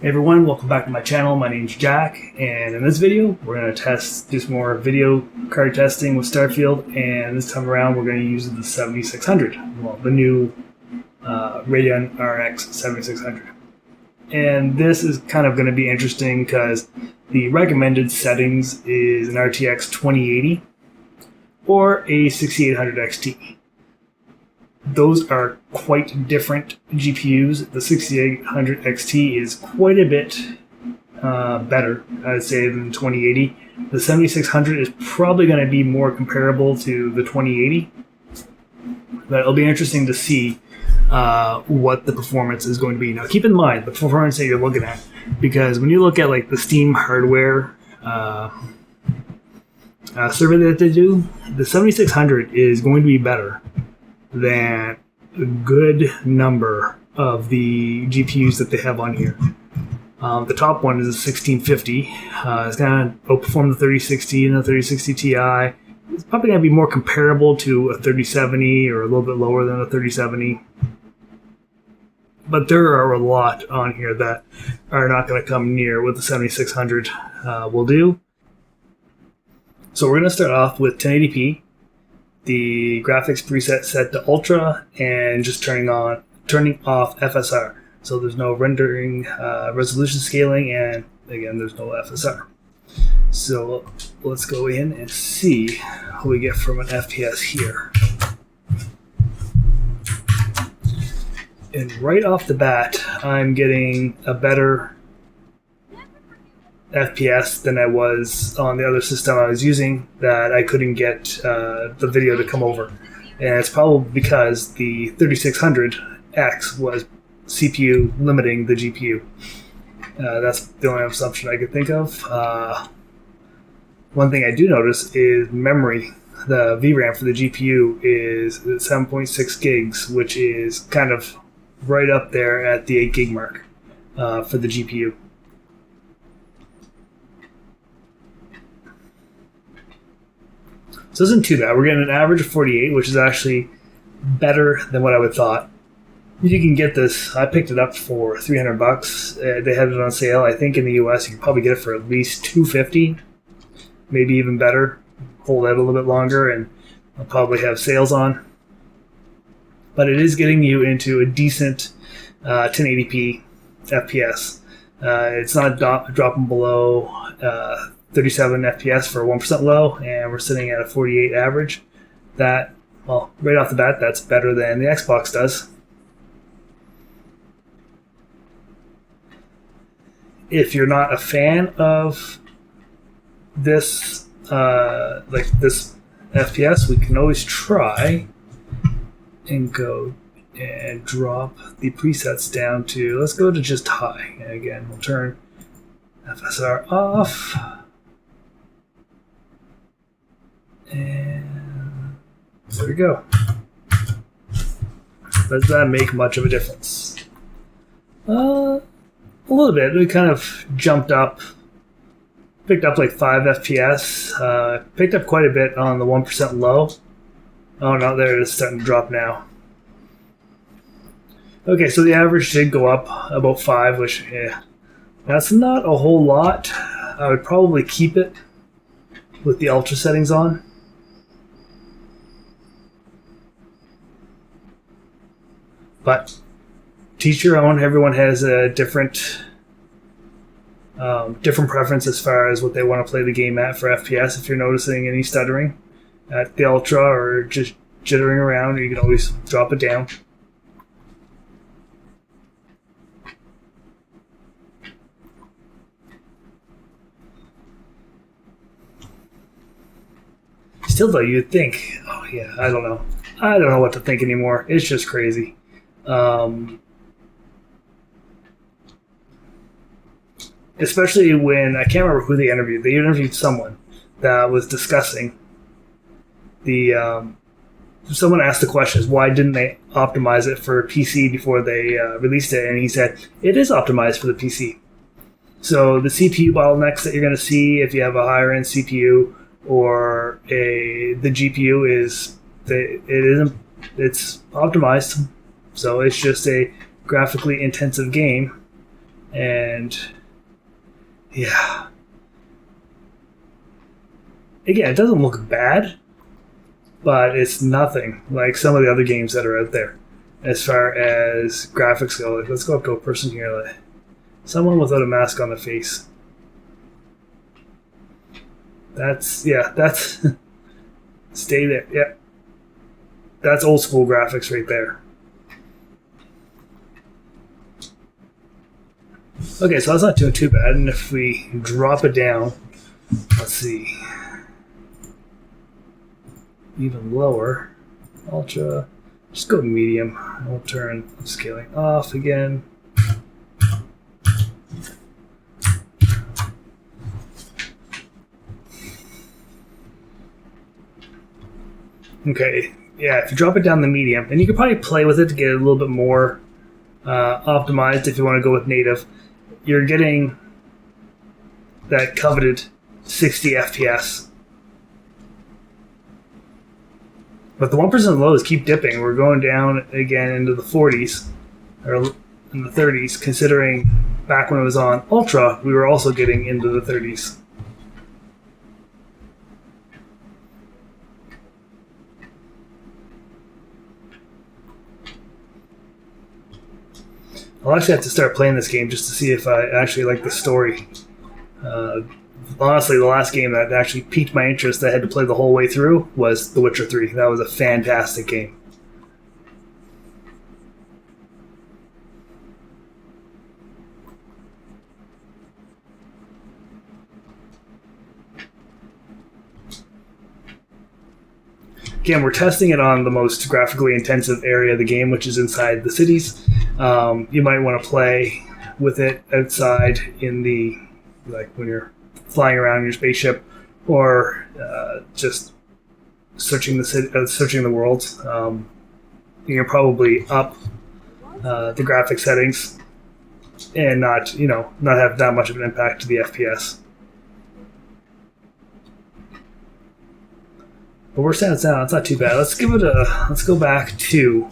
Hey everyone, welcome back to my channel. My name's Jack, and in this video we're going to do some more video card testing with Starfield, and this time around we're going to use the 7600, well, the new Radeon RX 7600. And this is kind of going to be interesting because the recommended settings is an RTX 2080 or a 6800 XT. Those are quite different GPUs. The 6800 XT is quite a bit better, I'd say, than the 2080. The 7600 is probably going to be more comparable to the 2080. But it'll be interesting to see what the performance is going to be. Now, keep in mind the performance that you're looking at, because when you look at like the Steam hardware survey that they do, the 7600 is going to be better than a good number of the GPUs that they have on here. The top one is a 1650. It's going to outperform the 3060 and the 3060 Ti. It's probably going to be more comparable to a 3070 or a little bit lower than a 3070. But there are a lot on here that are not going to come near what the 7600 will do. So we're going to start off with 1080p. The graphics preset set to ultra, and just turning off FSR. So there's no rendering, resolution scaling, and again, there's no FSR. So let's go in and see what we get from an FPS here. And right off the bat, I'm getting a better FPS than I was on the other system I was using that I couldn't get the video to come over. And it's probably because the 3600X was CPU limiting the GPU. That's the only assumption I could think of. One thing I do notice is memory. The VRAM for the GPU is 7.6 gigs, which is kind of right up there at the 8 gig mark for the GPU. So it isn't too bad. We're getting an average of 48, which is actually better than what I would have thought. You can get this. I picked it up for $300. They had it on sale. I think in the US you can probably get it for at least $250, maybe even better. Hold out a little bit longer, and I'll probably have sales on. But it is getting you into a decent 1080p FPS. It's not dropping below 37 FPS for 1% low, and we're sitting at a 48 average. That, well, right off the bat, that's better than the Xbox does. If you're not a fan of this, like this FPS, we can always try and go and drop the presets down to, let's go to just high. And again, we'll turn FSR off. And there we go. Does that make much of a difference? A little bit. We kind of jumped up, picked up like 5 FPS, picked up quite a bit on the 1% low. Oh no, there it is, starting to drop now. Okay, so the average did go up about 5, which, yeah, that's not a whole lot. I would probably keep it with the ultra settings on. But teach your own. Everyone has a different preference as far as what they want to play the game at for FPS. If you're noticing any stuttering at the ultra or just jittering around, you can always drop it down. Still though, you'd think, oh yeah, I don't know what to think anymore. It's just crazy. Especially when, I can't remember who they interviewed. They interviewed someone that was discussing the, someone asked the question, why didn't they optimize it for PC before they released it? And he said, it is optimized for the PC. So the CPU bottlenecks that you're going to see if you have a higher end CPU or the GPU it's optimized. So it's just a graphically intensive game, And yeah, again, it doesn't look bad, but it's nothing like some of the other games that are out there as far as graphics go. Like, let's go up to a person here, like someone without a mask on their face. That's stay there. Yeah, that's old school graphics right there. Okay, so that's not doing too bad. And if we drop it down, let's see, even lower, ultra, just go medium. We'll turn scaling off again. Okay, yeah, if you drop it down the medium, and you could probably play with it to get it a little bit more optimized if you want to go with native, you're getting that coveted 60 FPS. But the 1% lows keep dipping. We're going down again into the 40s, or in the 30s, considering back when it was on Ultra, we were also getting into the 30s. I'll actually have to start playing this game just to see if I actually like the story. Honestly, the last game that actually piqued my interest that I had to play the whole way through was The Witcher 3. That was a fantastic game. Again, we're testing it on the most graphically intensive area of the game, which is inside the cities. You might want to play with it outside in the, like when you're flying around in your spaceship, or just searching the city, searching the world. You can probably up the graphic settings and not have that much of an impact to the FPS. But we're standing down. It's not too bad. Let's go back to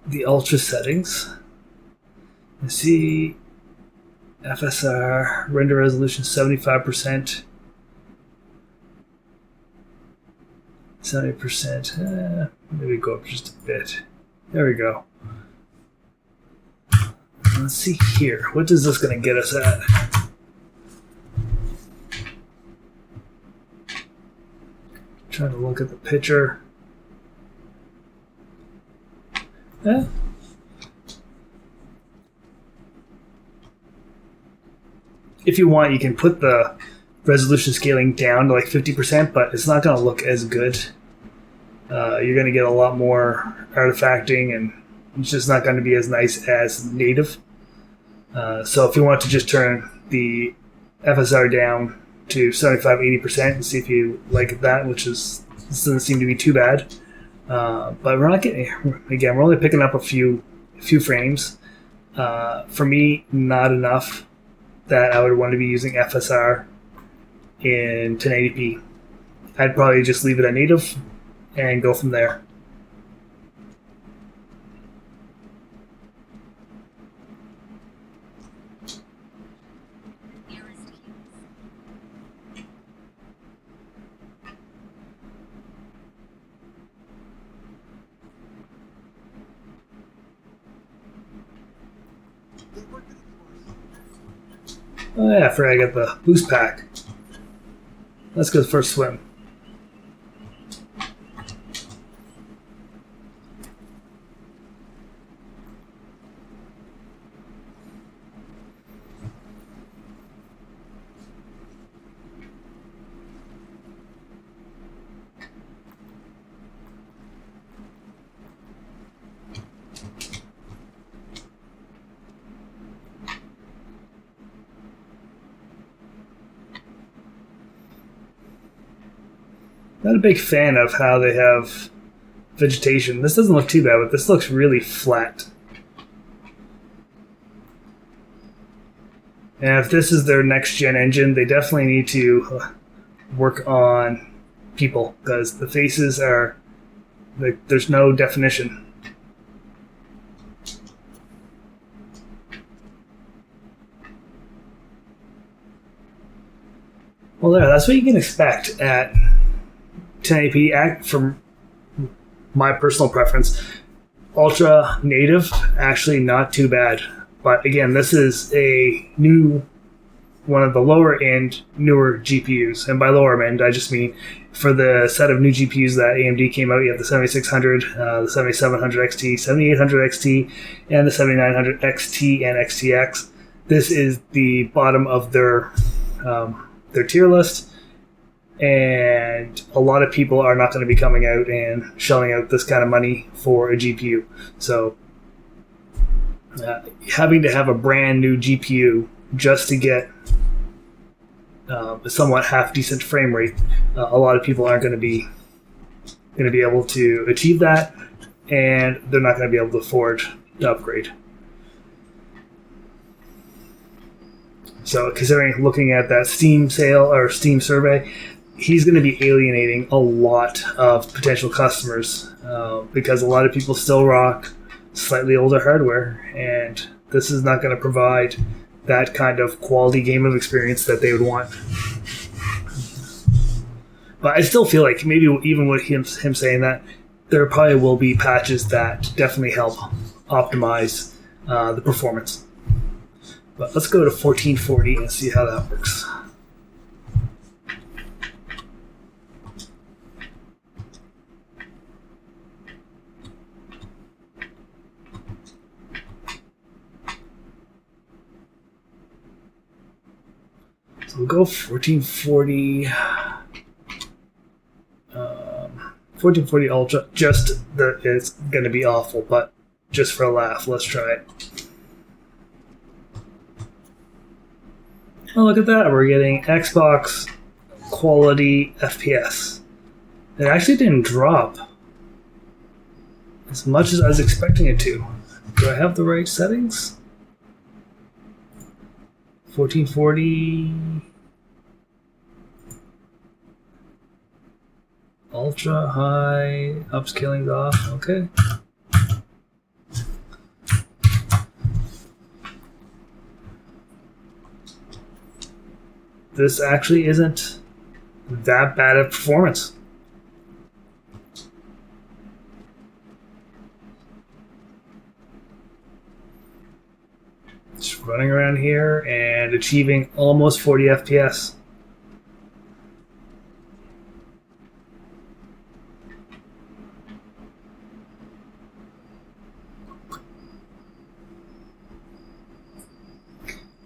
the ultra settings. Let's see. FSR, render resolution 75%. 70%. Maybe go up just a bit. There we go. Let's see here. What is this going to get us at? Trying to look at the picture. Yeah. If you want, you can put the resolution scaling down to like 50%, but it's not going to look as good. You're going to get a lot more artifacting, and it's just not going to be as nice as native. So if you want to just turn the FSR down to 75-80% and see if you like that, which is, this doesn't seem to be too bad. But we're not getting, again, we're only picking up a few frames. For me, not enough that I would want to be using FSR in 1080p. I'd probably just leave it at native and go from there. Oh yeah, I forgot I got the boost pack. Let's go for a swim. Not a big fan of how they have vegetation. This doesn't look too bad, but this looks really flat. And if this is their next gen engine, they definitely need to work on people, because the faces are, like, there's no definition. Well, there, that's what you can expect at 1080p. From my personal preference, ultra native, actually not too bad. But again, this is a one of the lower end, newer GPUs. And by lower end, I just mean for the set of new GPUs that AMD came out, you have the 7600, the 7700 XT, 7800 XT, and the 7900 XT and XTX. This is the bottom of their tier list. And a lot of people are not going to be coming out and shelling out this kind of money for a GPU. So having to have a brand new GPU just to get a somewhat half decent frame rate, a lot of people aren't going to be able to achieve that, and they're not going to be able to afford to upgrade. So considering looking at that Steam sale or Steam survey, he's going to be alienating a lot of potential customers because a lot of people still rock slightly older hardware, and this is not going to provide that kind of quality game of experience that they would want. But I still feel like maybe even with him saying that, there probably will be patches that definitely help optimize the performance. But let's go to 1440 and see how that works. So we'll go 1440. 1440 Ultra. It's going to be awful, but just for a laugh, let's try it. Oh, look at that. We're getting Xbox quality FPS. It actually didn't drop as much as I was expecting it to. Do I have the right settings? 1440 Ultra high, upscaling's off. Okay. This actually isn't that bad of performance. Just running around here and achieving almost 40 FPS.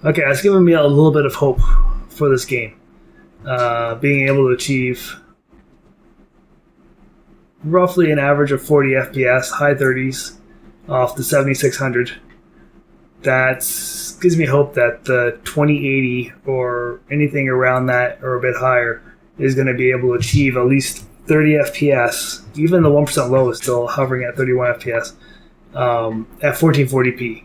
Okay, that's giving me a little bit of hope for this game. Being able to achieve roughly an average of 40 FPS, high 30s, off the 7600. That gives me hope that the 2080 or anything around that or a bit higher is going to be able to achieve at least 30 FPS. Even the 1% low is still hovering at 31 FPS at 1440p.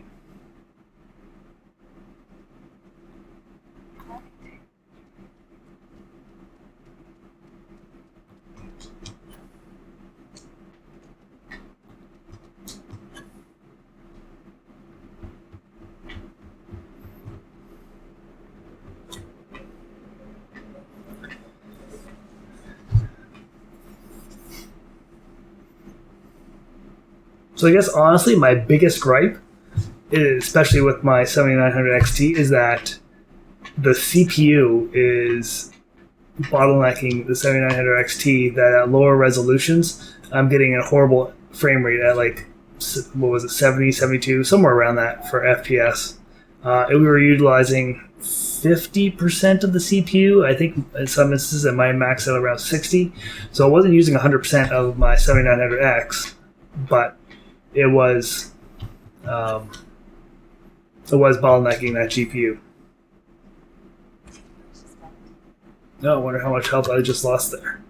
So I guess honestly my biggest gripe, especially with my 7900 XT, is that the CPU is bottlenecking the 7900 XT, that at lower resolutions I'm getting a horrible frame rate at like, what was it, 70, 72, somewhere around that for FPS. We were utilizing 50% of the CPU. I think in some instances it might max out around 60. So I wasn't using 100% of my 7900X, but it was bottlenecking that GPU. Oh, I wonder how much health I just lost there.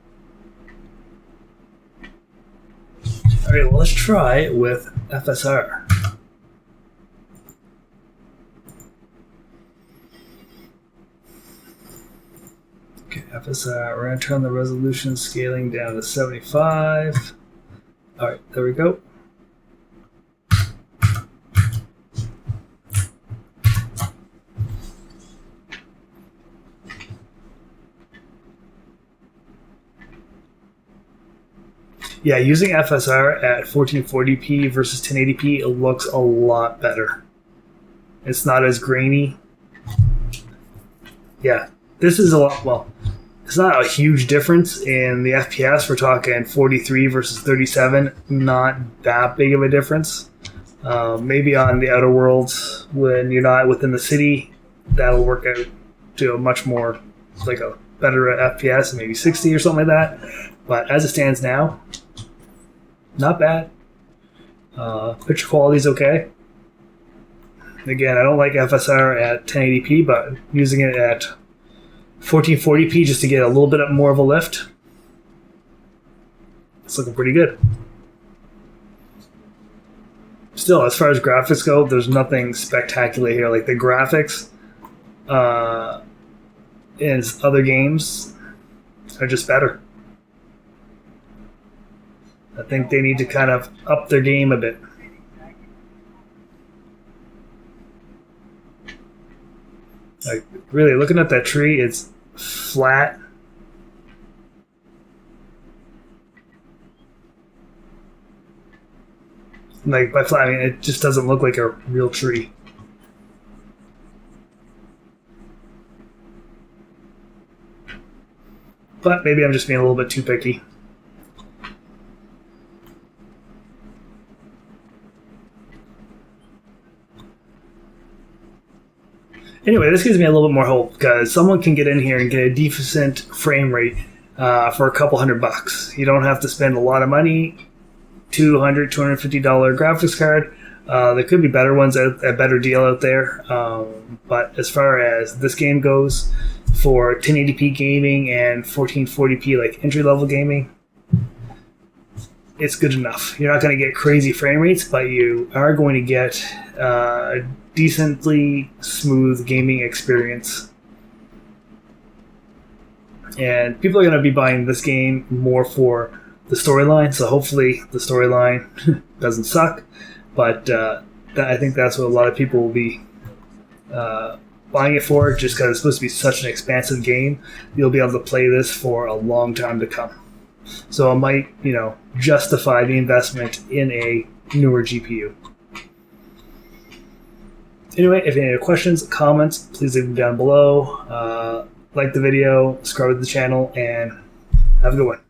Alright, well, let's try with FSR. Okay, FSR, we're going to turn the resolution scaling down to 75. Alright, there we go. Yeah, using FSR at 1440p versus 1080p, it looks a lot better. It's not as grainy. Yeah, this is a lot, well, it's not a huge difference in the FPS. We're talking 43 versus 37, not that big of a difference. Maybe on the outer worlds, when you're not within the city, that'll work out to a much more, like a better FPS, maybe 60 or something like that. But as it stands now, not bad. Picture quality is okay. Again, I don't like FSR at 1080p, but using it at 1440p just to get a little bit more of a lift, it's looking pretty good. Still, as far as graphics go, there's nothing spectacular here. Like the graphics in other games are just better. I think they need to kind of up their game a bit. Like, really, looking at that tree, it's flat. Like, by flat, I mean, it just doesn't look like a real tree. But maybe I'm just being a little bit too picky. Anyway, this gives me a little bit more hope because someone can get in here and get a decent frame rate for a couple $100. You don't have to spend a lot of money. $200, $250 graphics card. There could be better ones, a better deal out there. But as far as this game goes, for 1080p gaming and 1440p like entry-level gaming, it's good enough. You're not going to get crazy frame rates, but you are going to get decently smooth gaming experience. And people are going to be buying this game more for the storyline, so hopefully the storyline doesn't suck. But I think that's what a lot of people will be buying it for, just because it's supposed to be such an expansive game. You'll be able to play this for a long time to come. So it might, justify the investment in a newer GPU. Anyway, if you have any questions, comments, please leave them down below. Like the video, subscribe to the channel, and have a good one.